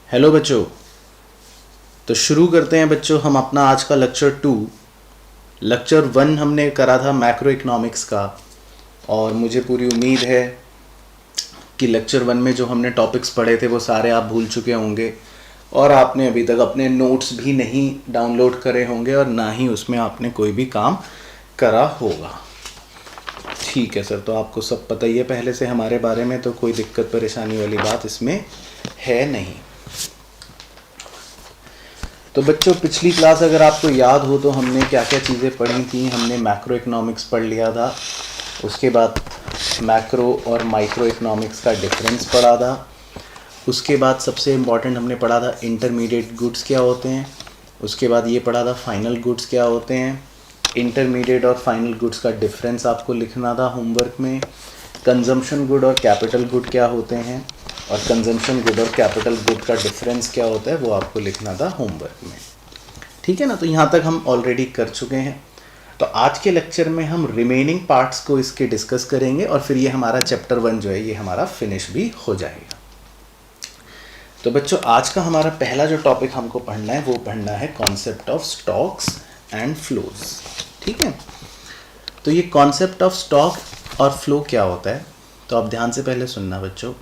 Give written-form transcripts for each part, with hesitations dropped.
Hello बच्चों। तो शुरू करते हैं बच्चों हम अपना आज का लेक्चर 1 हमने करा था मैक्रो इकोनॉमिक्स का। और मुझे पूरी उम्मीद है कि लेक्चर 1 में जो हमने टॉपिक्स पढ़े थे वो सारे आप भूल चुके होंगे और आपने अभी तक अपने नोट्स भी नहीं डाउनलोड करे होंगे और ना ही उसमें आपने कोई भी काम करा होगा। ठीक है सर, तो आपको सब पता ही है पहले से हमारे बारे में, तो कोई दिक्कत परेशानी वाली बात इसमें है नहीं। तो बच्चों पिछली क्लास अगर आपको याद हो तो हमने क्या क्या चीज़ें पढ़ी थी। हमने मैक्रो इकोनॉमिक्स पढ़ लिया था, उसके बाद मैक्रो और माइक्रो इकोनॉमिक्स का डिफरेंस पढ़ा था, उसके बाद सबसे इम्पॉर्टेंट हमने पढ़ा था इंटरमीडिएट गुड्स क्या होते हैं, उसके बाद ये पढ़ा था फाइनल गुड्स क्या होते हैं। इंटरमीडिएट और फाइनल गुड्स का डिफरेंस आपको लिखना था होमवर्क में। कंजम्पशन गुड और कैपिटल गुड क्या होते हैं और कंजम्पशन गुड और कैपिटल गुड का डिफरेंस क्या होता है वो आपको लिखना था होमवर्क में। ठीक है ना, तो यहाँ तक हम ऑलरेडी कर चुके हैं। तो आज के लेक्चर में हम रिमेनिंग पार्ट्स को इसके डिस्कस करेंगे और फिर ये हमारा चैप्टर 1 जो है ये हमारा फिनिश भी हो जाएगा। तो बच्चों आज का हमारा पहला जो टॉपिक हमको पढ़ना है वो पढ़ना है concept of stocks and flows. ठीक है, तो ये कॉन्सेप्ट ऑफ स्टॉक और फ्लो क्या होता है तो आप ध्यान से पहले सुनना बच्चों।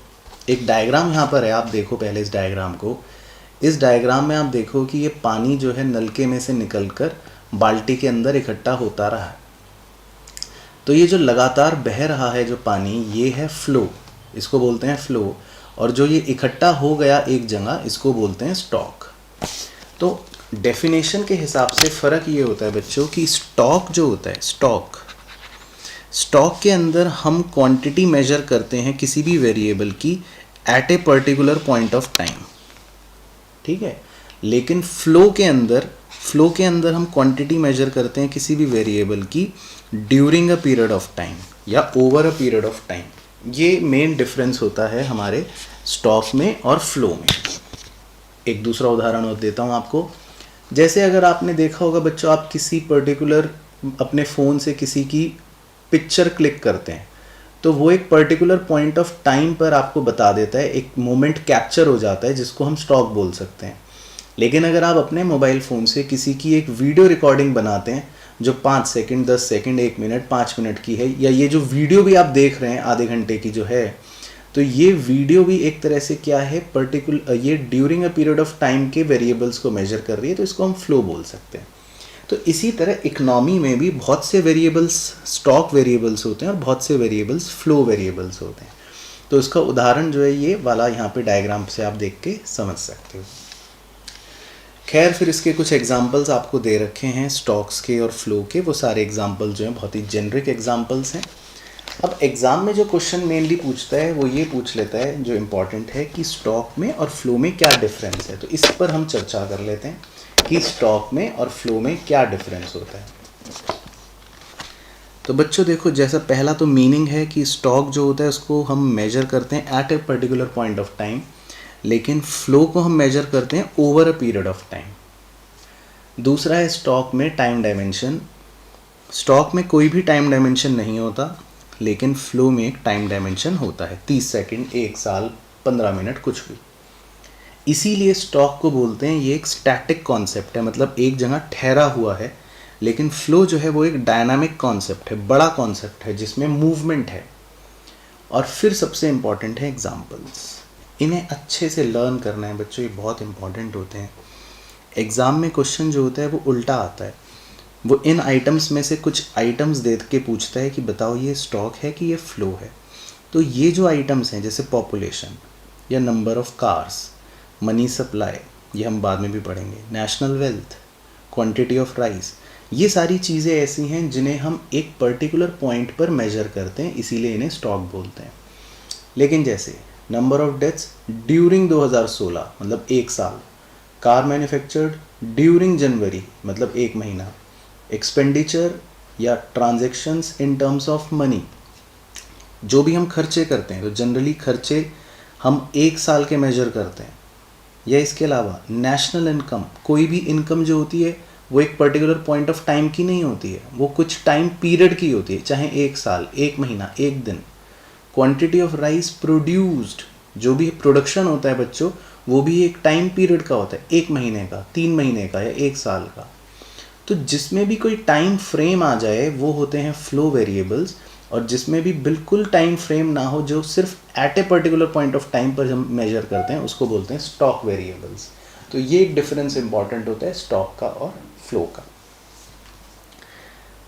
एक डायग्राम यहाँ पर है, आप देखो पहले इस डायग्राम को। इस डायग्राम में आप देखो कि ये पानी जो है नलके में से निकलकर बाल्टी के अंदर इकट्ठा होता रहा है। तो ये जो लगातार बह रहा है जो पानी ये है फ्लो, इसको बोलते हैं फ्लो। और जो ये इकट्ठा हो गया एक जगह इसको बोलते हैं स्टॉक। तो डेफिनेशन के हिसाब से फ़र्क ये होता है बच्चों कि स्टॉक जो होता है स्टॉक के अंदर हम क्वांटिटी मेजर करते हैं किसी भी वेरिएबल की at a particular point of time. ठीक है, लेकिन फ्लो के अंदर हम क्वांटिटी मेजर करते हैं किसी भी वेरिएबल की during a period of time या over a period of time. ये मेन डिफरेंस होता है हमारे स्टॉक में और फ्लो में। एक दूसरा उदाहरण और देता हूँ आपको। जैसे अगर आपने देखा होगा बच्चों, आप किसी पर्टिकुलर अपने फ़ोन से किसी की पिक्चर क्लिक करते हैं तो वो एक पर्टिकुलर पॉइंट ऑफ टाइम पर आपको बता देता है, एक मोमेंट कैप्चर हो जाता है जिसको हम स्टॉक बोल सकते हैं। लेकिन अगर आप अपने मोबाइल फ़ोन से किसी की एक वीडियो रिकॉर्डिंग बनाते हैं जो 5 सेकंड 10 सेकंड 1 मिनट 5 मिनट की है, या ये जो वीडियो भी आप देख रहे हैं आधे घंटे की जो है, तो ये वीडियो भी एक तरह से क्या है पर्टिकुलर ये during a period of time के वेरिएबल्स को मेजर कर रही है, तो इसको हम फ्लो बोल सकते हैं। तो इसी तरह इकोनॉमी में भी बहुत से वेरिएबल्स स्टॉक वेरिएबल्स होते हैं और बहुत से वेरिएबल्स फ्लो वेरिएबल्स होते हैं। तो इसका उदाहरण जो है ये वाला यहाँ पे डायग्राम से आप देख के समझ सकते हो। खैर फिर इसके कुछ एग्जांपल्स आपको दे रखे हैं स्टॉक्स के और फ्लो के। वो सारे एग्जांपल जो हैं बहुत ही जेनरिक एग्जांपल्स हैं। अब एग्ज़ाम में जो क्वेश्चन मेनली पूछता है वो ये पूछ लेता है जो इम्पॉर्टेंट है कि स्टॉक में और फ्लो में क्या डिफरेंस है। तो इस पर हम चर्चा कर लेते हैं कि स्टॉक में और फ्लो में क्या डिफरेंस होता है। तो बच्चों देखो, जैसा पहला तो मीनिंग है कि स्टॉक जो होता है उसको हम मेजर करते हैं at a particular point of time, लेकिन फ्लो को हम मेजर करते हैं over a period of time. दूसरा है स्टॉक में टाइम डायमेंशन। स्टॉक में कोई भी टाइम डायमेंशन नहीं होता, लेकिन फ्लो में एक टाइम डायमेंशन होता है, 30 सेकंड 1 साल 15 मिनट कुछ भी। इसीलिए स्टॉक को बोलते हैं ये एक स्टैटिक कॉन्सेप्ट है, मतलब एक जगह ठहरा हुआ है। लेकिन फ्लो जो है वो एक डायनामिक कॉन्सेप्ट है, बड़ा कॉन्सेप्ट है जिसमें मूवमेंट है। और फिर सबसे इम्पॉर्टेंट है एग्जाम्पल्स। इन्हें अच्छे से लर्न करना है बच्चों, ये बहुत इंपॉर्टेंट होते हैं। एग्ज़ाम में क्वेश्चन जो होता है वो उल्टा आता है, वो इन आइटम्स में से कुछ आइटम्स दे के पूछता है कि बताओ ये स्टॉक है कि ये फ्लो है। तो ये जो आइटम्स हैं जैसे पॉपुलेशन या number of cars, money supply, ये हम बाद में भी पढ़ेंगे, national wealth, quantity of rice, ये सारी चीज़ें ऐसी हैं जिन्हें हम एक पर्टिकुलर पॉइंट पर मेजर करते हैं, इसीलिए इन्हें स्टॉक बोलते हैं। लेकिन जैसे नंबर ऑफ डेथ्स ड्यूरिंग 2016 मतलब 1 साल, कार मैन्युफैक्चर्ड ड्यूरिंग जनवरी मतलब 1 महीना, एक्सपेंडिचर या transactions in terms of money, जो भी हम खर्चे करते हैं तो जनरली खर्चे हम 1 साल के मेजर करते हैं। या इसके अलावा नेशनल इनकम, कोई भी इनकम जो होती है वो एक पर्टिकुलर पॉइंट ऑफ टाइम की नहीं होती है, वो कुछ टाइम पीरियड की होती है, चाहे 1 साल 1 महीना 1 दिन। क्वांटिटी ऑफ राइस प्रोड्यूस्ड, जो भी प्रोडक्शन होता है बच्चों वो भी एक टाइम पीरियड का होता है, 1 महीने का, 3 महीने का या 1 साल का। तो जिसमें भी कोई टाइम फ्रेम आ जाए वो होते हैं फ्लो वेरिएबल्स, और जिसमें भी बिल्कुल टाइम फ्रेम ना हो, जो सिर्फ at a particular point of time पर हम मेजर करते हैं, उसको बोलते हैं स्टॉक वेरिएबल्स। तो ये एक डिफरेंस इंपॉर्टेंट होता है स्टॉक का और फ्लो का।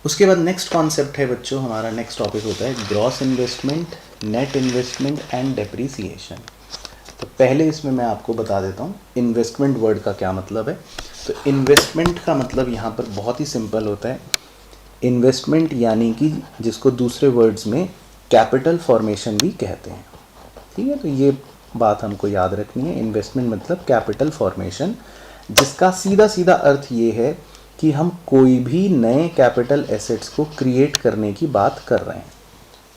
उसके बाद नेक्स्ट कॉन्सेप्ट है बच्चों, हमारा नेक्स्ट टॉपिक होता है gross investment, net investment and depreciation. तो पहले इसमें मैं आपको बता देता हूँ इन्वेस्टमेंट वर्ड का क्या मतलब है। तो इन्वेस्टमेंट का मतलब यहाँ पर बहुत ही सिंपल होता है। इन्वेस्टमेंट यानी कि जिसको दूसरे वर्ड्स में कैपिटल फॉर्मेशन भी कहते हैं, ठीक है। तो ये बात हमको याद रखनी है, इन्वेस्टमेंट मतलब कैपिटल फॉर्मेशन, जिसका सीधा सीधा अर्थ ये है कि हम कोई भी नए कैपिटल एसेट्स को क्रिएट करने की बात कर रहे हैं।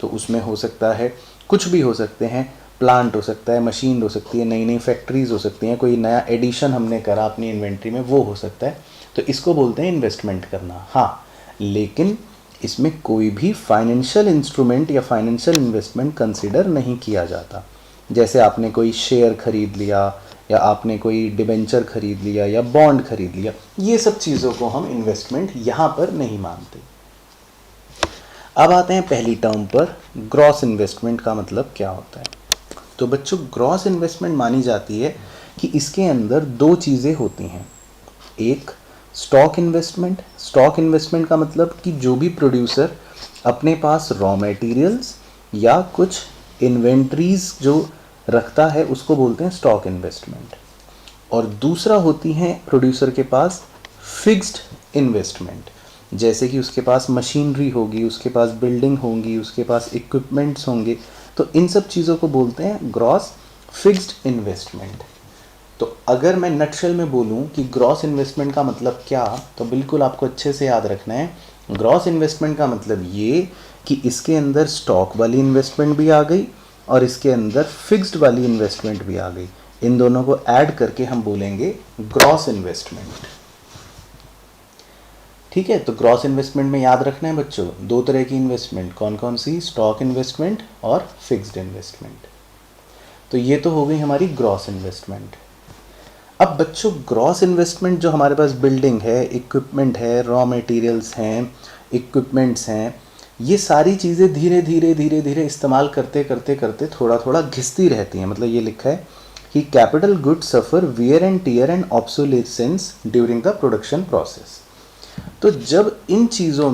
तो उसमें हो सकता है कुछ भी हो सकते हैं, प्लांट हो सकता है, मशीन हो सकती है, नई नई फैक्ट्रीज हो सकती हैं, कोई नया एडिशन हमने करा अपनी इन्वेंट्री में, वो हो सकता है। तो इसको बोलते हैं इन्वेस्टमेंट करना। हाँ, लेकिन इसमें कोई भी फाइनेंशियल इंस्ट्रूमेंट या फाइनेंशियल इन्वेस्टमेंट कंसिडर नहीं किया जाता। जैसे आपने कोई शेयर खरीद लिया, या आपने कोई डिबेंचर खरीद लिया, या बॉन्ड खरीद लिया, ये सब चीज़ों को हम इन्वेस्टमेंट यहाँ पर नहीं मानते। अब आते हैं पहली टर्म पर, ग्रॉस इन्वेस्टमेंट का मतलब क्या होता है। तो बच्चों, ग्रॉस इन्वेस्टमेंट मानी जाती है कि इसके अंदर 2 चीज़ें होती हैं। एक स्टॉक इन्वेस्टमेंट। स्टॉक इन्वेस्टमेंट का मतलब कि जो भी प्रोड्यूसर अपने पास रॉ मटेरियल्स या कुछ इन्वेंट्रीज जो रखता है, उसको बोलते हैं स्टॉक इन्वेस्टमेंट। और दूसरा होती है प्रोड्यूसर के पास फिक्स्ड इन्वेस्टमेंट, जैसे कि उसके पास मशीनरी होगी, उसके पास बिल्डिंग होंगी, उसके पास इक्विपमेंट्स होंगे। तो इन सब चीज़ों को बोलते हैं ग्रॉस फिक्स्ड इन्वेस्टमेंट। तो अगर मैं नटशेल में बोलूं कि ग्रॉस इन्वेस्टमेंट का मतलब क्या, तो बिल्कुल आपको अच्छे से याद रखना है। ग्रॉस इन्वेस्टमेंट का मतलब ये कि इसके अंदर स्टॉक वाली इन्वेस्टमेंट भी आ गई और इसके अंदर फिक्स्ड वाली इन्वेस्टमेंट भी आ गई। इन दोनों को ऐड करके हम बोलेंगे ग्रॉस इन्वेस्टमेंट, ठीक है। तो ग्रॉस इन्वेस्टमेंट में याद रखना है बच्चों, 2 तरह की इन्वेस्टमेंट, कौन कौन सी, स्टॉक इन्वेस्टमेंट और फिक्स्ड इन्वेस्टमेंट। तो ये तो हो गई हमारी ग्रॉस इन्वेस्टमेंट। अब बच्चों, ग्रॉस इन्वेस्टमेंट जो हमारे पास बिल्डिंग है, इक्विपमेंट है, रॉ मटेरियल्स हैं, इक्विपमेंट्स हैं, ये सारी चीज़ें धीरे धीरे धीरे धीरे इस्तेमाल करते करते करते थोड़ा थोड़ा घिसती रहती हैं। मतलब ये लिखा है कि capital goods suffer wear and tear and obsolescence during the production process. तो जब इन चीज़ों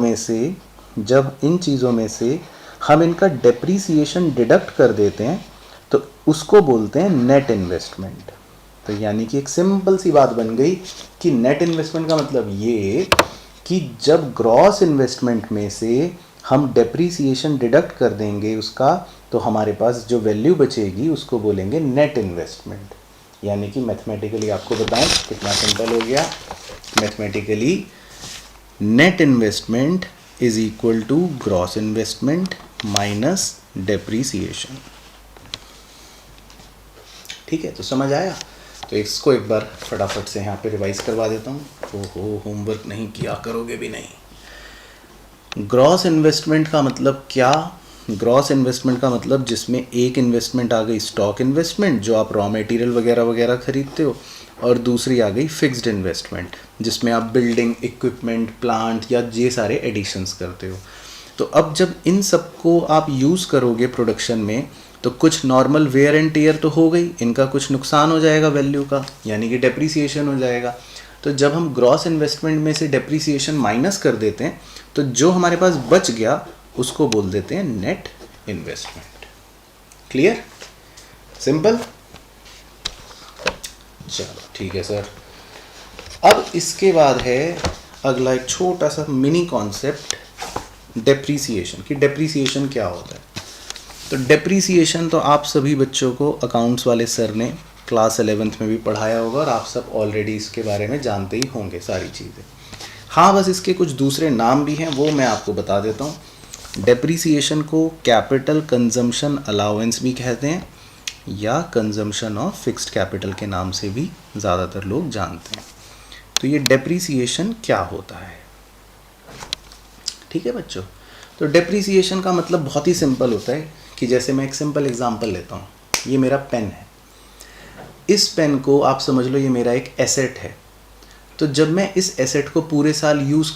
में से हम इनका डेप्रीसिएशन डिडक्ट कर देते हैं, तो उसको बोलते हैं नेट इन्वेस्टमेंट। तो यानी कि एक सिंपल सी बात बन गई कि नेट इन्वेस्टमेंट का मतलब ये कि जब ग्रॉस इन्वेस्टमेंट में से हम डेप्रीसिएशन डिडक्ट कर देंगे उसका, तो हमारे पास जो वैल्यू बचेगी उसको बोलेंगे नेट इन्वेस्टमेंट। यानी कि मैथमेटिकली आपको बताएं कितना सिंपल हो गया। Mathematically net investment is equal to gross investment minus depreciation, ठीक है। तो समझ आया। तो इसको एक बार फटाफट से यहाँ पे रिवाइज करवा देता हूँ। ओहो, होमवर्क नहीं किया करोगे भी नहीं। ग्रॉस इन्वेस्टमेंट का मतलब क्या? ग्रॉस इन्वेस्टमेंट का मतलब जिसमें एक इन्वेस्टमेंट आ गई स्टॉक इन्वेस्टमेंट, जो आप रॉ मटेरियल वगैरह वगैरह खरीदते हो, और दूसरी आ गई फिक्स्ड इन्वेस्टमेंट, जिसमें आप बिल्डिंग, इक्विपमेंट, प्लांट या ये सारे एडिशंस करते हो। तो अब जब इन सब को आप यूज़ करोगे प्रोडक्शन में, तो कुछ नॉर्मल वेयर एंड टीयर तो हो गई, इनका कुछ नुकसान हो जाएगा वैल्यू का, यानी कि डेप्रीसिएशन हो जाएगा। तो जब हम ग्रॉस इन्वेस्टमेंट में से डेप्रीसिएशन माइनस कर देते हैं, तो जो हमारे पास बच गया उसको बोल देते हैं नेट इन्वेस्टमेंट। क्लियर? सिंपल? चलो ठीक है सर। अब इसके बाद है अगला एक छोटा सा मिनी कॉन्सेप्ट, डेप्रीसिएशन। कि डेप्रीसिएशन क्या होता है। तो डेप्रीसिएशन तो आप सभी बच्चों को अकाउंट्स वाले सर ने क्लास 11th में भी पढ़ाया होगा, और आप सब ऑलरेडी इसके बारे में जानते ही होंगे सारी चीज़ें। हाँ, बस इसके कुछ दूसरे नाम भी हैं, वो मैं आपको बता देता हूँ। डेप्रीसिएशन को कैपिटल कंजम्पशन अलाउंस भी कहते हैं, या कंजम्पशन ऑफ फिक्स्ड कैपिटल के नाम से भी ज़्यादातर लोग जानते हैं। तो ये डेप्रीसिएशन क्या होता है, ठीक है बच्चों। तो डेप्रीसिएशन का मतलब बहुत ही सिंपल होता है कि जैसे मैं एक सिंपल एग्जांपल लेता हूँ। ये मेरा पेन है, इस पेन को आप समझ लो ये मेरा एक एसेट है, तो जब मैं इस एसेट को पूरे साल यूज़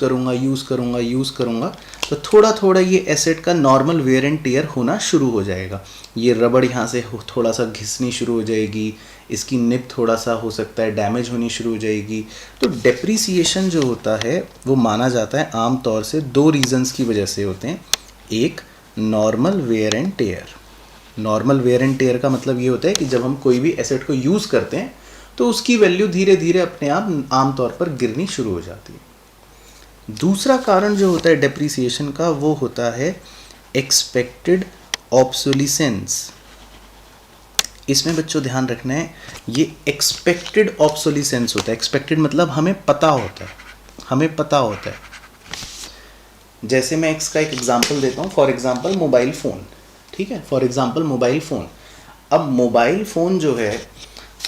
करूँगा तो थोड़ा थोड़ा ये एसेट का नॉर्मल वेयर एंड टियर होना शुरू हो जाएगा। ये रबड़ यहाँ से थोड़ा सा घिसनी शुरू हो जाएगी, इसकी निब थोड़ा सा हो सकता है डैमेज होनी शुरू हो जाएगी। तो डेप्रिसिएशन जो होता है वो माना जाता है आम तौर से 2 रीज़न्स की वजह से होते हैं। एक, normal wear and tear. Normal wear and tear का मतलब ये होता है कि जब हम कोई भी एसेट को यूज़ करते हैं तो उसकी वैल्यू धीरे धीरे अपने आप आमतौर पर गिरनी शुरू हो जाती है। दूसरा कारण जो होता है डेप्रिसिएशन का वो होता है एक्सपेक्टेड ऑब्सोलिसेंस। इसमें बच्चों ध्यान रखना है, ये एक्सपेक्टेड ऑब्सोलिसेंस होता है। एक्सपेक्टेड मतलब हमें पता होता है। जैसे मैं इसका एक एग्जांपल देता हूँ, फॉर एग्जांपल मोबाइल फ़ोन, ठीक है, फॉर एग्जांपल मोबाइल फ़ोन। अब मोबाइल फ़ोन जो है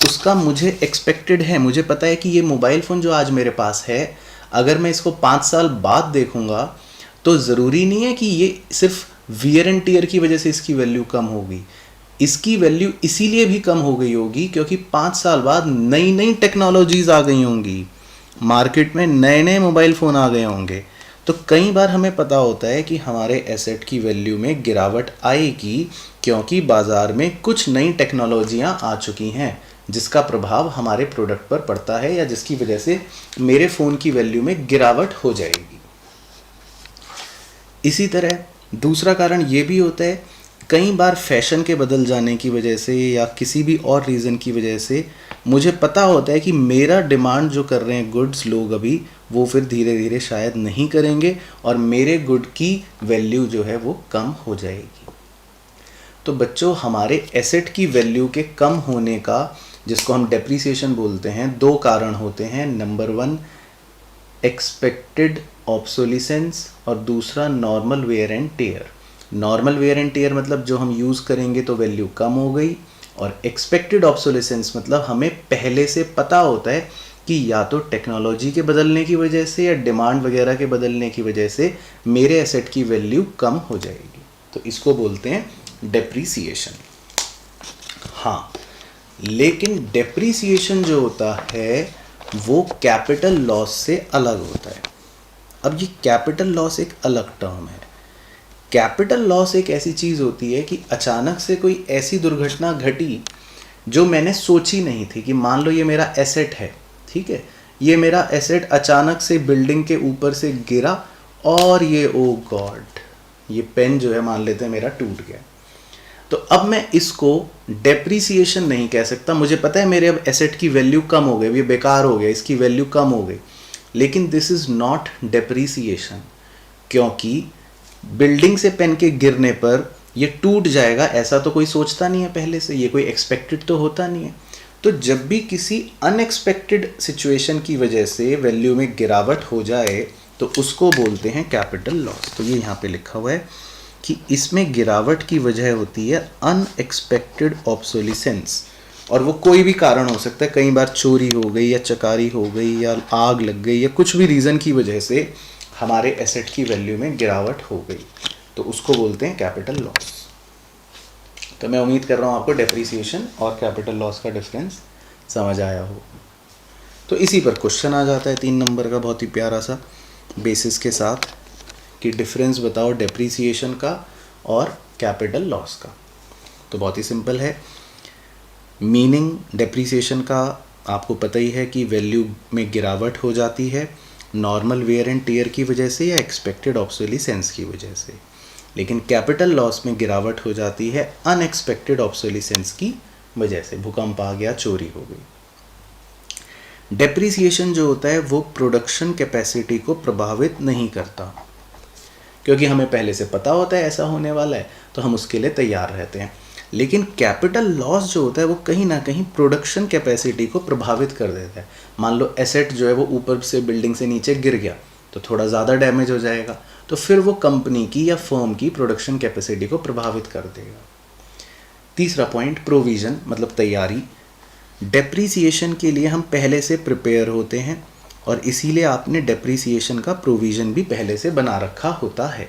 उसका मुझे एक्सपेक्टेड है, मुझे पता है कि ये मोबाइल फ़ोन जो आज मेरे पास है, अगर मैं इसको 5 साल बाद देखूंगा तो ज़रूरी नहीं है कि ये सिर्फ वियर एंड टियर की वजह से इसकी वैल्यू कम होगी। इसकी वैल्यू इसीलिए भी कम हो गई होगी क्योंकि 5 साल बाद नई नई टेक्नोलॉजीज़ आ गई होंगी, मार्केट में नए नए मोबाइल फ़ोन आ गए होंगे। तो कई बार हमें पता होता है कि हमारे एसेट की वैल्यू में गिरावट आएगी क्योंकि बाज़ार में कुछ नई टेक्नोलॉजियाँ आ चुकी हैं जिसका प्रभाव हमारे प्रोडक्ट पर पड़ता है या जिसकी वजह से मेरे फ़ोन की वैल्यू में गिरावट हो जाएगी। इसी तरह दूसरा कारण ये भी होता है, कई बार फैशन के बदल जाने की वजह से या किसी भी और रीज़न की वजह से मुझे पता होता है कि मेरा डिमांड जो कर रहे हैं गुड्स लोग अभी, वो फिर धीरे धीरे शायद नहीं करेंगे और मेरे गुड की वैल्यू जो है वो कम हो जाएगी। तो बच्चों, हमारे एसेट की वैल्यू के कम होने का, जिसको हम डेप्रिसिएशन बोलते हैं, 2 कारण होते हैं। नंबर 1 एक्सपेक्टेड ऑब्सोलिसेंस और दूसरा normal wear and tear. Normal wear and tear मतलब जो हम यूज़ करेंगे तो वैल्यू कम हो गई, और एक्सपेक्टेड ऑब्सोलिसेंस मतलब हमें पहले से पता होता है कि या तो टेक्नोलॉजी के बदलने की वजह से या डिमांड वगैरह के बदलने की वजह से मेरे एसेट की वैल्यू कम हो जाएगी। तो इसको बोलते हैं डेप्रिसिएशन। हाँ, लेकिन डेप्रिसिएशन जो होता है वो कैपिटल लॉस से अलग होता है। अब ये कैपिटल लॉस एक अलग टर्म है। कैपिटल लॉस एक ऐसी चीज़ होती है कि अचानक से कोई ऐसी दुर्घटना घटी जो मैंने सोची नहीं थी। कि मान लो ये मेरा एसेट है, ठीक है, ये मेरा एसेट अचानक से बिल्डिंग के ऊपर से गिरा और ये, ओ गॉड, ये पेन जो है मान लेते हैं मेरा टूट गया। तो अब मैं इसको डेप्रिसिएशन नहीं कह सकता। मुझे पता है मेरे अब एसेट की वैल्यू कम हो गई, ये बेकार हो गया, इसकी वैल्यू कम हो गई, लेकिन दिस इज़ नॉट डेप्रिसिएशन, क्योंकि बिल्डिंग से पेन के गिरने पर ये टूट जाएगा ऐसा तो कोई सोचता नहीं है पहले से, ये कोई एक्सपेक्टेड तो होता नहीं है। तो जब भी किसी अनएक्सपेक्टेड सिचुएशन की वजह से वैल्यू में गिरावट हो जाए तो उसको बोलते हैं कैपिटल लॉस। तो ये यहाँ पे लिखा हुआ है कि इसमें गिरावट की वजह होती है अनएक्सपेक्टेड ऑब्सोलिसेंस, और वो कोई भी कारण हो सकता है। कई बार चोरी हो गई या चकारी हो गई या आग लग गई या कुछ भी रीज़न की वजह से हमारे एसेट की वैल्यू में गिरावट हो गई, तो उसको बोलते हैं कैपिटल लॉस। तो मैं उम्मीद कर रहा हूँ आपको डेप्रिसिएशन और कैपिटल लॉस का डिफरेंस समझ आया हो। तो इसी पर क्वेश्चन आ जाता है 3 नंबर का, बहुत ही प्यारा सा बेसिस के साथ, कि डिफरेंस बताओ डेप्रिसिएशन का और कैपिटल लॉस का। तो बहुत ही सिंपल है। मीनिंग डेप्रिसिएशन का आपको पता ही है कि वैल्यू में गिरावट हो जाती है नॉर्मल वेयर एंड टियर की वजह से या एक्सपेक्टेड ऑब्सोलिसेंस की वजह से, लेकिन कैपिटल लॉस में गिरावट हो जाती है अनएक्सपेक्टेड ऑब्सोलिसेंस की वजह से, भूकंप आ गया, चोरी हो गई। डेप्रिसिएशन जो होता है वो प्रोडक्शन कैपेसिटी को प्रभावित नहीं करता, क्योंकि हमें पहले से पता होता है ऐसा होने वाला है तो हम उसके लिए तैयार रहते हैं। लेकिन कैपिटल लॉस जो होता है वो कहीं ना कहीं प्रोडक्शन कैपेसिटी को प्रभावित कर देता है। मान लो एसेट जो है वो ऊपर से बिल्डिंग से नीचे गिर गया तो थोड़ा ज़्यादा डैमेज हो जाएगा, तो फिर वो कंपनी की या फर्म की प्रोडक्शन कैपेसिटी को प्रभावित कर देगा। तीसरा पॉइंट, प्रोविज़न मतलब तैयारी। डेप्रिसिएशन के लिए हम पहले से प्रिपेयर होते हैं और इसीलिए आपने डेप्रिसिएशन का प्रोविज़न भी पहले से बना रखा होता है,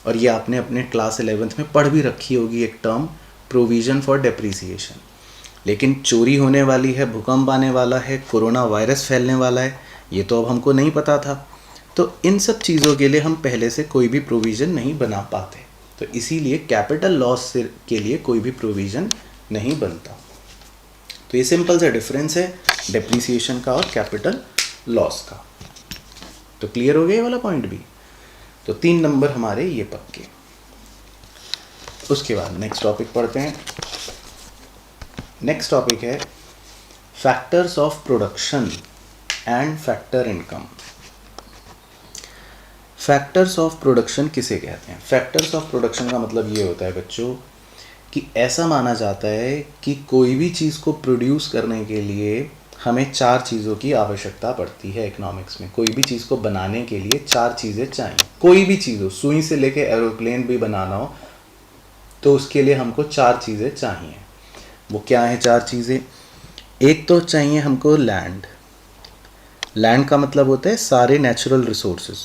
और ये आपने अपने क्लास 11th में पढ़ भी रखी होगी एक टर्म, प्रोविज़न फॉर डेप्रिसिएशन। लेकिन चोरी होने वाली है, भूकंप आने वाला है, कोरोना वायरस फैलने वाला है, ये तो अब हमको नहीं पता था। तो इन सब चीज़ों के लिए हम पहले से कोई भी प्रोविज़न नहीं बना पाते, तो इसीलिए कैपिटल लॉस के लिए कोई भी प्रोविज़न नहीं बनता। तो ये सिंपल सा डिफरेंस है डेप्रिसिएशन का और कैपिटल लॉस का। तो क्लियर हो गया ये वाला पॉइंट भी। तो 3 नंबर हमारे ये पक्के। उसके बाद नेक्स्ट टॉपिक पढ़ते हैं। नेक्स्ट टॉपिक है factors of production and factor income. Factors of production किसे कहते हैं? फैक्टर्स ऑफ प्रोडक्शन का मतलब ये होता है बच्चों कि ऐसा माना जाता है कि कोई भी चीज़ को प्रोड्यूस करने के लिए हमें 4 चीज़ों की आवश्यकता पड़ती है। इकोनॉमिक्स में कोई भी चीज़ को बनाने के लिए 4 चीज़ें चाहिए। कोई भी चीज़ हो, सुई से लेके एरोप्लेन भी बनाना हो तो उसके लिए हमको 4 चीज़ें चाहिए। वो क्या है 4 चीज़ें? एक तो चाहिए हमको लैंड। लैंड का मतलब होता है सारे नेचुरल रिसोर्सेस।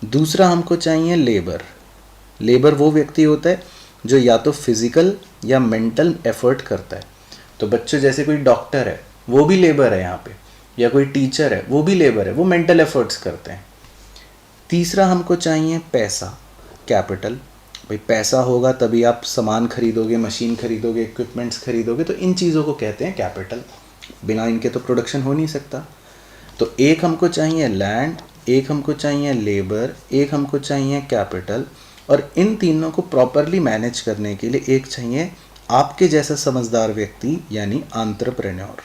दूसरा हमको चाहिए लेबर। लेबर वो व्यक्ति होता है जो या तो फिजिकल या मेंटल एफर्ट करता है। तो बच्चों जैसे कोई डॉक्टर है वो भी लेबर है यहाँ पे, या कोई टीचर है वो भी लेबर है, वो मेंटल एफर्ट्स करते हैं। तीसरा हमको चाहिए पैसा, कैपिटल। भाई पैसा होगा तभी आप सामान खरीदोगे, मशीन खरीदोगे, इक्विपमेंट्स खरीदोगे, तो इन चीज़ों को कहते हैं कैपिटल। बिना इनके तो प्रोडक्शन हो नहीं सकता। तो एक हमको चाहिए लैंड, एक हमको चाहिए लेबर, एक हमको चाहिए कैपिटल, और इन तीनों को प्रॉपरली मैनेज करने के लिए एक चाहिए आपके जैसा समझदार व्यक्ति, यानी एंटरप्रेन्योर।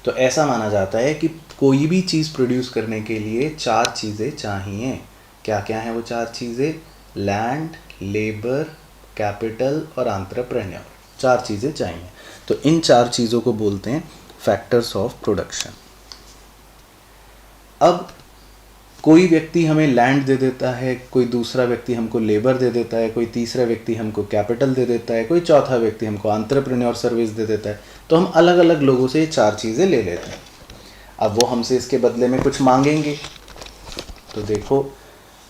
तो ऐसा माना जाता है कि कोई भी चीज़ प्रोड्यूस करने के लिए 4 चीज़ें चाहिए। क्या क्या हैं वो 4 चीज़ें? लैंड, लेबर, कैपिटल और एंटरप्रेन्योर। 4 चीज़ें चाहिए। तो इन 4 चीज़ों को बोलते हैं फैक्टर्स ऑफ प्रोडक्शन। अब कोई व्यक्ति हमें लैंड दे देता है, कोई दूसरा व्यक्ति हमको लेबर दे देता है, कोई तीसरा व्यक्ति हमको कैपिटल दे देता है, कोई चौथा व्यक्ति हमको एंटरप्रेन्योर सर्विस दे देता है। तो हम अलग अलग लोगों से ये 4 चीज़ें ले लेते हैं। अब वो हमसे इसके बदले में कुछ मांगेंगे। तो देखो,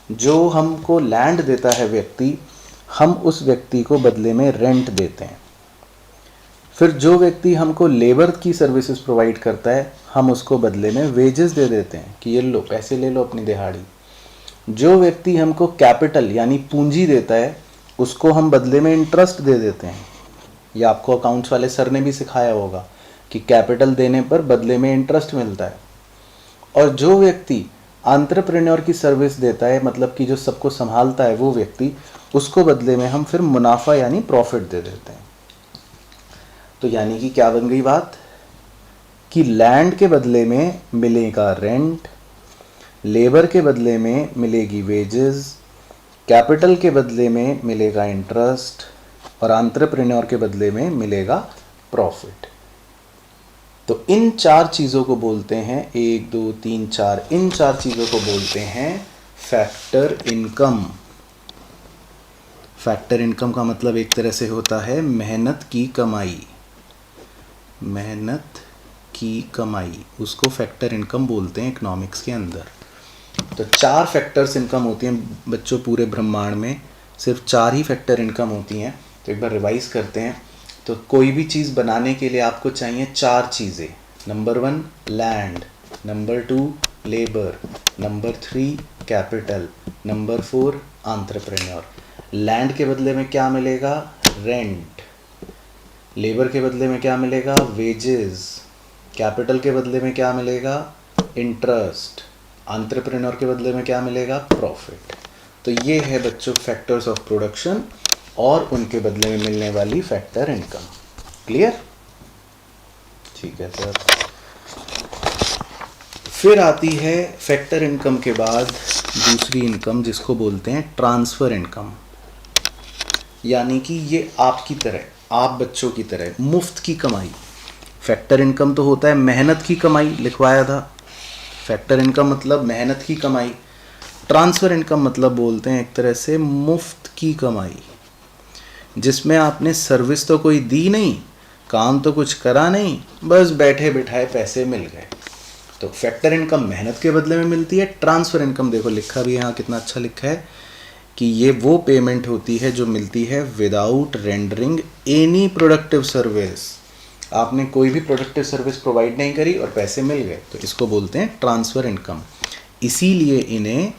जो हमको लैंड देता है व्यक्ति, हम उस व्यक्ति को बदले में रेंट देते हैं। फिर जो व्यक्ति हमको लेबर की सर्विसेज प्रोवाइड करता है, हम उसको बदले में वेजेस दे देते हैं कि ये लो, पैसे ले लो अपनी दिहाड़ी। जो व्यक्ति हमको कैपिटल यानी पूंजी देता है, उसको हम बदले में इंटरेस्ट दे देते हैं। ये आपको अकाउंट्स वाले सर ने भी सिखाया होगा कि कैपिटल देने पर बदले में इंटरेस्ट मिलता है। और जो व्यक्ति एंटरप्रेन्योर की सर्विस देता है, मतलब कि जो सबको संभालता है वो व्यक्ति, उसको बदले में हम फिर मुनाफा यानी प्रॉफिट दे देते हैं। तो यानी कि क्या बन गई बात कि लैंड के बदले में मिलेगा रेंट, लेबर के बदले में मिलेगी वेजेस, कैपिटल के बदले में मिलेगा इंटरेस्ट, और एंटरप्रेन्योर के बदले में मिलेगा प्रॉफिट। तो इन 4 चीज़ों को बोलते हैं, 1 2 3 4, इन 4 चीज़ों को बोलते हैं फैक्टर इनकम। फैक्टर इनकम का मतलब एक तरह से होता है मेहनत की कमाई। मेहनत की कमाई, उसको फैक्टर इनकम बोलते हैं इकोनॉमिक्स के अंदर। तो 4 फैक्टर्स इनकम होती हैं बच्चों, पूरे ब्रह्मांड में सिर्फ 4 ही फैक्टर इनकम होती हैं। तो एक बार रिवाइज करते हैं। तो कोई भी चीज़ बनाने के लिए आपको चाहिए 4 चीज़ें। Number 1 land, number 2 labour, number 3 capital, number 4 entrepreneur. Land के बदले में क्या मिलेगा? रेंट। लेबर के बदले में क्या मिलेगा? वेजेस। कैपिटल के बदले में क्या मिलेगा? इंटरेस्ट। एंटरप्रेन्योर के बदले में क्या मिलेगा? प्रॉफिट। तो ये है बच्चों फैक्टर्स ऑफ प्रोडक्शन और उनके बदले में मिलने वाली फैक्टर इनकम। क्लियर? ठीक है सर। फिर आती है फैक्टर इनकम के बाद दूसरी इनकम, जिसको बोलते हैं ट्रांसफ़र इनकम। यानी कि ये आपकी तरह, आप बच्चों की तरह मुफ्त की कमाई। फैक्टर इनकम तो होता है मेहनत की कमाई, लिखवाया था। फैक्टर इनकम मतलब मेहनत की कमाई। ट्रांसफ़र इनकम मतलब बोलते हैं एक तरह से मुफ्त की कमाई, जिसमें आपने सर्विस तो कोई दी नहीं, काम तो कुछ करा नहीं, बस बैठे बिठाए पैसे मिल गए। तो फैक्टर इनकम मेहनत के बदले में मिलती है। ट्रांसफ़र इनकम देखो लिखा भी यहाँ कितना अच्छा लिखा है, कि ये वो पेमेंट होती है जो मिलती है without rendering any productive service. आपने कोई भी प्रोडक्टिव सर्विस प्रोवाइड नहीं करी और पैसे मिल गए, तो इसको बोलते हैं ट्रांसफ़र इनकम। इसीलिए इन्हें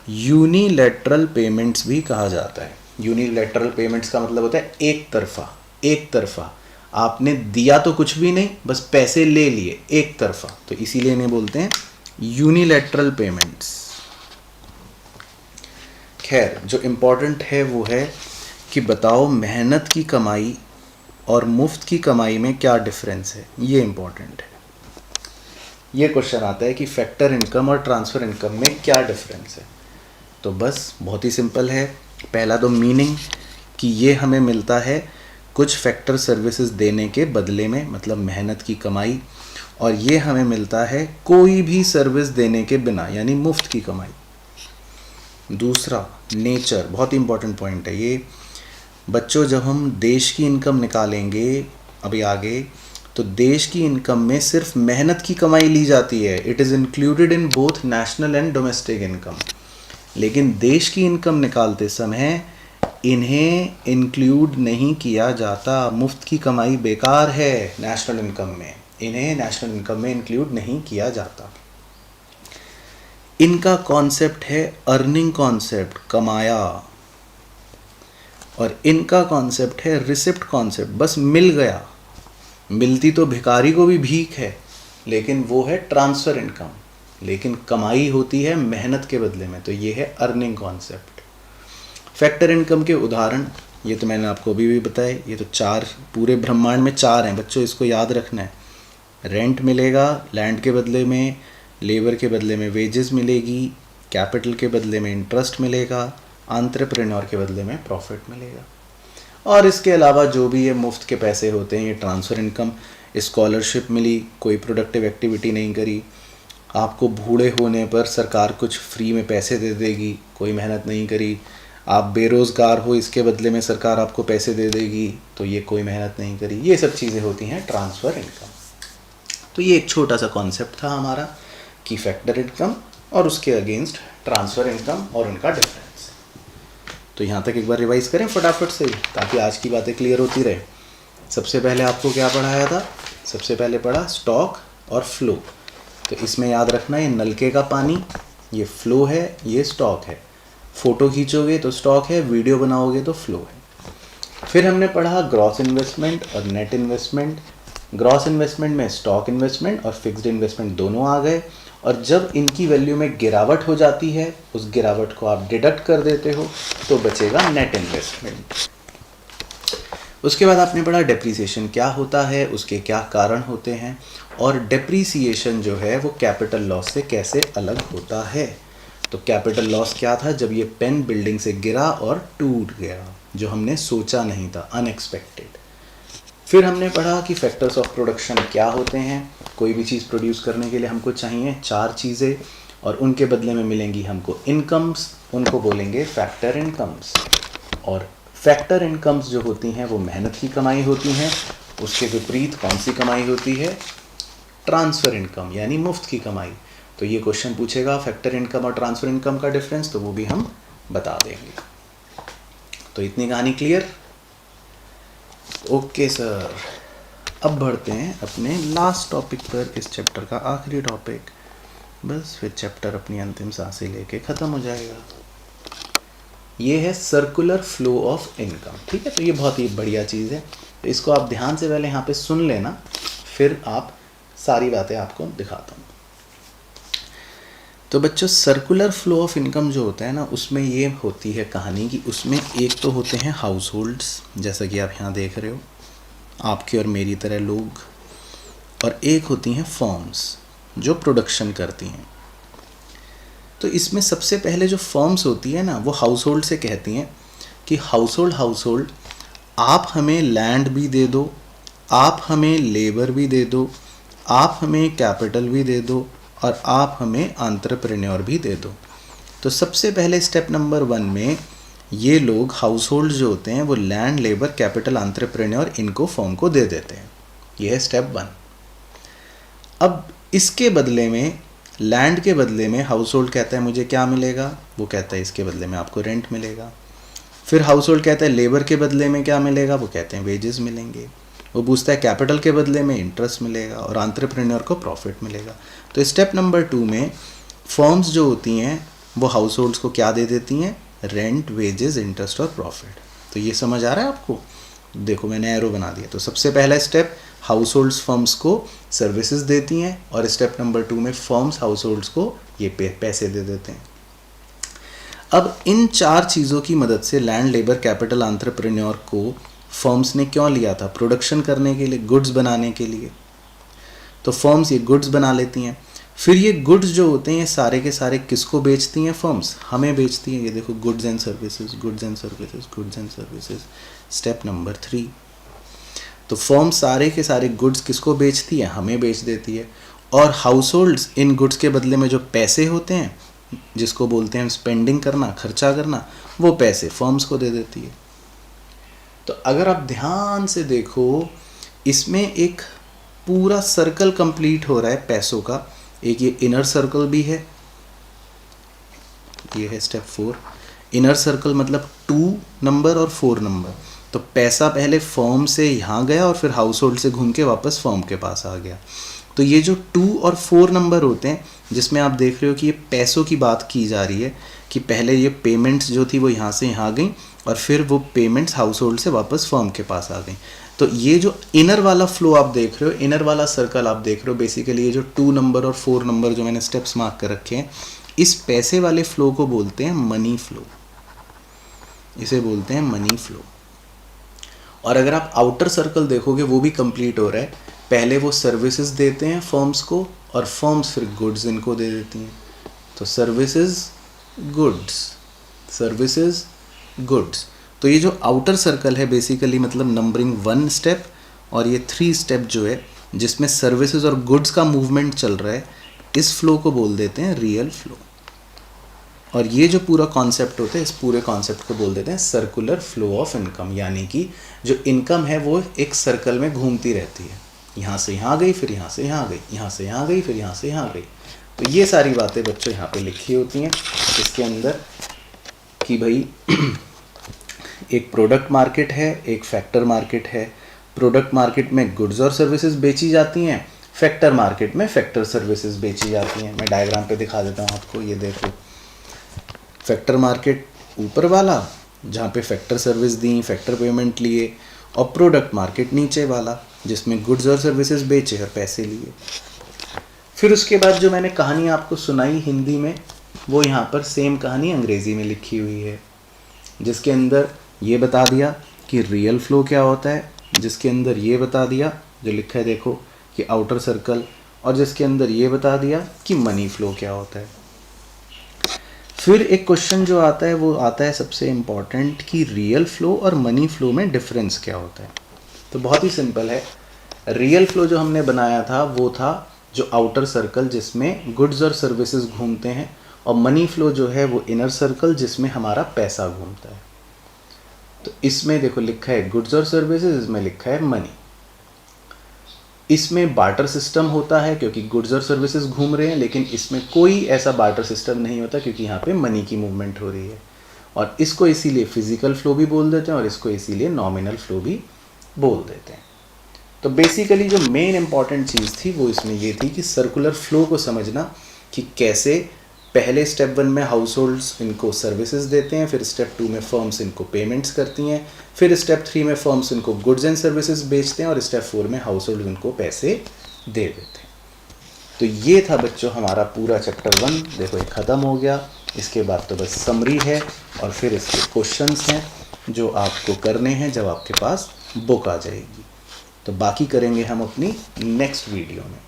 यूनिलैटरल पेमेंट्स भी कहा जाता है। यूनिलैटरल पेमेंट्स का मतलब होता है एक तरफा। आपने दिया तो कुछ भी नहीं, बस पैसे ले लिए एक तरफा, तो इसीलिए इन्हें बोलते हैं यूनिलैटरल पेमेंट्स। खैर, जो इम्पोर्टेंट है वो है कि बताओ मेहनत की कमाई और मुफ्त की कमाई में क्या डिफरेंस है, ये इम्पोर्टेंट है। ये क्वेश्चन आता है कि फैक्टर इनकम और ट्रांसफ़र इनकम में क्या डिफरेंस है। तो बस बहुत ही सिंपल है। पहला तो मीनिंग कि ये हमें मिलता है कुछ फैक्टर सर्विसेज देने के बदले में, मतलब मेहनत की कमाई, और ये हमें मिलता है कोई भी सर्विस देने के बिना, यानी मुफ्त की कमाई। दूसरा, नेचर, बहुत ही इंपॉर्टेंट पॉइंट है ये। बच्चों, जब हम देश की इनकम निकालेंगे अभी आगे, तो देश की इनकम में सिर्फ मेहनत की कमाई ली जाती है। It is included in both national and domestic income. लेकिन देश की इनकम निकालते समय इन्हें इंक्लूड नहीं किया जाता। मुफ्त की कमाई बेकार है नेशनल इनकम में, इन्हें नेशनल इनकम में इंक्लूड नहीं किया जाता। इनका कॉन्सेप्ट है अर्निंग कॉन्सेप्ट, कमाया, और इनका कॉन्सेप्ट है रिसिप्ट कॉन्सेप्ट, बस मिल गया। मिलती तो भिखारी को भी भीख है, लेकिन वो है ट्रांसफ़र इनकम, लेकिन कमाई होती है मेहनत के बदले में, तो ये है अर्निंग कॉन्सेप्ट। फैक्टर इनकम के उदाहरण, ये तो मैंने आपको अभी भी बताया, ये तो 4, पूरे ब्रह्मांड में 4 हैं बच्चों, इसको याद रखना है। रेंट मिलेगा लैंड के बदले में, लेबर के बदले में वेजेस मिलेगी, कैपिटल के बदले में इंटरेस्ट मिलेगा, एंटरप्रेन्योर के बदले में प्रॉफिट मिलेगा। और इसके अलावा जो भी ये मुफ्त के पैसे होते हैं, ये ट्रांसफ़र इनकम। स्कॉलरशिप मिली, कोई प्रोडक्टिव एक्टिविटी नहीं करी, आपको बूढ़े होने पर सरकार कुछ फ्री में पैसे दे देगी, कोई मेहनत नहीं करी। आप बेरोज़गार हो, इसके बदले में सरकार आपको पैसे दे देगी, तो ये कोई मेहनत नहीं करी। ये सब चीज़ें होती हैं ट्रांसफ़र इनकम। तो ये एक छोटा सा कॉन्सेप्ट था हमारा कि फैक्टर इनकम और उसके अगेंस्ट ट्रांसफ़र इनकम और उनका डिफरेंस। तो यहाँ तक एक बार रिवाइज़ करें फटाफट से, ताकि आज की बातें क्लियर होती रहे। सबसे पहले आपको क्या पढ़ाया था? सबसे पहले पढ़ा स्टॉक और फ्लो। तो इसमें याद रखना, ये नलके का पानी, ये फ्लो है, ये स्टॉक है। फ़ोटो खींचोगे तो स्टॉक है, वीडियो बनाओगे तो फ्लो है। फिर हमने पढ़ा ग्रॉस इन्वेस्टमेंट और नेट इन्वेस्टमेंट। ग्रॉस इन्वेस्टमेंट में स्टॉक इन्वेस्टमेंट और फिक्स्ड इन्वेस्टमेंट दोनों आ गए, और जब इनकी वैल्यू में गिरावट हो जाती है, उस गिरावट को आप डिडक्ट कर देते हो, तो बचेगा नेट इन्वेस्टमेंट। उसके बाद आपने पढ़ा डेप्रीसिएशन क्या होता है, उसके क्या कारण होते हैं, और डेप्रीसिएशन जो है वो कैपिटल लॉस से कैसे अलग होता है। तो कैपिटल लॉस क्या था? जब ये पेन बिल्डिंग से गिरा और टूट गया, जो हमने सोचा नहीं था, अनएक्सपेक्टेड। फिर हमने पढ़ा कि फैक्टर्स ऑफ प्रोडक्शन क्या होते हैं। कोई भी चीज़ प्रोड्यूस करने के लिए हमको चाहिए 4 चीज़ें, और उनके बदले में मिलेंगी हमको इनकम्स, उनको बोलेंगे फैक्टर इनकम्स। और फैक्टर इनकम्स जो होती हैं वो मेहनत की कमाई होती हैं। उसके विपरीत कौन सी कमाई होती है? ट्रांसफ़र इनकम, यानी मुफ्त की कमाई। तो ये क्वेश्चन पूछेगा फैक्टर इनकम और ट्रांसफ़र इनकम का डिफरेंस, तो वो भी हम बता देंगे। तो इतनी कहानी क्लियर? ओके सर, अब बढ़ते हैं अपने लास्ट टॉपिक पर, इस चैप्टर का आखिरी टॉपिक। बस फिर चैप्टर अपनी अंतिम सांसें लेके ख़त्म हो जाएगा। ये है सर्कुलर फ्लो ऑफ इनकम। ठीक है, तो ये बहुत ही बढ़िया चीज़ है। तो इसको आप ध्यान से पहले यहाँ पे सुन लेना, फिर आप सारी बातें आपको दिखाता हूँ। तो बच्चों, सर्कुलर फ्लो ऑफ इनकम जो होता है ना, उसमें ये होती है कहानी कि उसमें एक तो होते हैं हाउस होल्ड्स, जैसा कि आप यहाँ देख रहे हो, आपके और मेरी तरह लोग, और एक होती हैं फर्म्स जो प्रोडक्शन करती हैं। तो इसमें सबसे पहले जो फर्म्स होती है ना, वो हाउस होल्ड से कहती हैं कि हाउस होल्ड आप हमें लैंड भी दे दो, आप हमें लेबर भी दे दो, आप हमें कैपिटल भी दे दो, और आप हमें एंटरप्रेन्योर भी दे दो। तो सबसे पहले स्टेप नंबर 1 में ये लोग हाउस होल्ड जो होते हैं वो लैंड, लेबर, कैपिटल, एंटरप्रेन्योर इनको फर्म को दे देते हैं। ये है स्टेप 1। अब इसके बदले में लैंड के बदले में हाउस होल्ड कहता है मुझे क्या मिलेगा, वो कहता है इसके बदले में आपको रेंट मिलेगा। फिर हाउस होल्ड कहता है लेबर के बदले में क्या मिलेगा, वो कहते हैं वेजेस मिलेंगे। वो पूछता है कैपिटल के बदले में इंटरेस्ट मिलेगा, और एंटरप्रेन्योर को प्रॉफिट मिलेगा। तो स्टेप नंबर 2 में फर्म्स जो होती हैं वो हाउस होल्ड्स को क्या दे देती हैं, रेंट, वेजेस, इंटरेस्ट और प्रॉफिट। तो ये समझ आ रहा है आपको, देखो मैंने एरो बना दिया। तो सबसे पहला स्टेप, हाउस होल्ड्स फर्म्स को सर्विसेज देती हैं, और स्टेप नंबर 2 में फर्म्स हाउस होल्ड्स को ये पैसे दे देते हैं। अब इन 4 चीज़ों की मदद से लैंड, लेबर, कैपिटल, एंटरप्रेन्योर को फर्म्स ने क्यों लिया था, प्रोडक्शन करने के लिए, गुड्स बनाने के लिए। तो फर्म्स ये गुड्स बना लेती हैं। फिर ये गुड्स जो होते हैं ये सारे के सारे किसको बेचती हैं, फर्म्स हमें बेचती हैं। ये देखो goods and services, goods and services, goods and services. Step number 3, तो फर्म सारे के सारे गुड्स किसको बेचती है, हमें बेच देती है। और हाउस होल्ड्स इन गुड्स के बदले में जो पैसे होते हैं, जिसको बोलते हैं स्पेंडिंग करना, खर्चा करना, वो पैसे फर्म्स को दे देती है। तो अगर आप ध्यान से देखो, इसमें एक पूरा सर्कल कंप्लीट हो रहा है पैसों का। एक ये इनर सर्कल भी है, ये है स्टेप 4। इनर सर्कल मतलब 2 नंबर और 4 नंबर। तो पैसा पहले फर्म से यहाँ गया और फिर हाउस होल्ड से घूम के वापस फर्म के पास आ गया। तो ये जो 2 और 4 नंबर होते हैं, जिसमें आप देख रहे हो कि ये पैसों की बात की जा रही है कि पहले ये पेमेंट्स जो थी वो यहाँ से यहाँ गई और फिर वो पेमेंट्स हाउस होल्ड से वापस फर्म के पास आ गई। तो ये जो इनर वाला फ्लो आप देख रहे हो, इनर वाला सर्कल आप देख रहे हो, बेसिकली ये जो 2 नंबर और 4 नंबर जो मैंने स्टेप्स मार्क कर रखे हैं, इस पैसे वाले फ्लो को बोलते हैं मनी फ्लो, इसे बोलते हैं मनी फ्लो। और अगर आप आउटर सर्कल देखोगे वो भी कंप्लीट हो रहा है। पहले वो सर्विसेज देते हैं फर्म्स को और फर्म्स फिर गुड्स इनको दे देती हैं। तो सर्विसेज गुड्स, सर्विसेज गुड्स। तो ये जो आउटर सर्कल है बेसिकली मतलब नंबरिंग 1 स्टेप और ये 3 स्टेप जो है जिसमें सर्विसेज और गुड्स का मूवमेंट चल रहा है, इस फ्लो को बोल देते हैं रियल फ्लो। और ये जो पूरा कॉन्सेप्ट होता है, इस पूरे कॉन्सेप्ट को बोल देते हैं सर्कुलर फ्लो ऑफ इनकम, यानी कि जो इनकम है वो एक सर्कल में घूमती रहती है, यहाँ से यहाँ गई, फिर यहाँ से यहाँ गई, यहाँ से यहाँ गई, फिर यहाँ से यहाँ गई। तो ये सारी बातें बच्चों यहाँ पे लिखी होती हैं इसके अंदर कि भाई एक प्रोडक्ट मार्केट है, एक फैक्टर मार्केट है। प्रोडक्ट मार्केट में गुड्स और सर्विसेज बेची जाती हैं, फैक्टर मार्केट में फैक्टर सर्विसेज बेची जाती हैं। मैं डायग्राम पे दिखा देता हूँ आपको, ये देखो फैक्टर मार्केट ऊपर वाला जहाँ पे फैक्टर सर्विस दी, फैक्टर पेमेंट लिए, और प्रोडक्ट मार्केट नीचे वाला जिसमें गुड्स और सर्विसेज बेचे और पैसे लिए। फिर उसके बाद जो मैंने कहानी आपको सुनाई हिंदी में, वो यहाँ पर सेम कहानी अंग्रेज़ी में लिखी हुई है, जिसके अंदर ये बता दिया कि रियल फ्लो क्या होता है, जिसके अंदर ये बता दिया जो लिखा है देखो कि आउटर सर्कल, और जिसके अंदर ये बता दिया कि मनी फ्लो क्या होता है। फिर एक क्वेश्चन जो आता है वो आता है सबसे इम्पॉर्टेंट कि रियल फ्लो और मनी फ्लो में डिफरेंस क्या होता है। तो बहुत ही सिंपल है। रियल फ्लो जो हमने बनाया था वो था जो आउटर सर्कल जिसमें गुड्स और सर्विसेज घूमते हैं, और मनी फ्लो जो है वो इनर सर्कल जिसमें हमारा पैसा घूमता है। तो इसमें देखो लिखा है गुड्स और सर्विसेज, इसमें लिखा है मनी। इसमें बार्टर सिस्टम होता है क्योंकि गुड्स और सर्विसेज घूम रहे हैं, लेकिन इसमें कोई ऐसा बार्टर सिस्टम नहीं होता क्योंकि यहाँ पे मनी की मूवमेंट हो रही है। और इसको इसीलिए फिजिकल फ्लो भी बोल देते हैं और इसको इसीलिए नॉमिनल फ्लो भी बोल देते हैं। तो बेसिकली जो मेन इंपॉर्टेंट चीज़ थी वो इसमें ये थी कि सर्कुलर फ्लो को समझना कि कैसे पहले स्टेप 1 में हाउस होल्ड्स इनको सर्विसेज देते हैं, फिर स्टेप 2 में फर्म्स इनको पेमेंट्स करती हैं, फिर स्टेप 3 में फर्म्स इनको गुड्स एंड सर्विसेज बेचते हैं, और स्टेप 4 में हाउस होल्ड इनको पैसे दे देते हैं। तो ये था बच्चों हमारा पूरा चैप्टर 1। देखो ये ख़त्म हो गया। इसके बाद तो बस समरी है और फिर इसके क्वेश्चंस हैं जो आपको करने हैं जब आपके पास बुक आ जाएगी। तो बाकी करेंगे हम अपनी नेक्स्ट वीडियो में।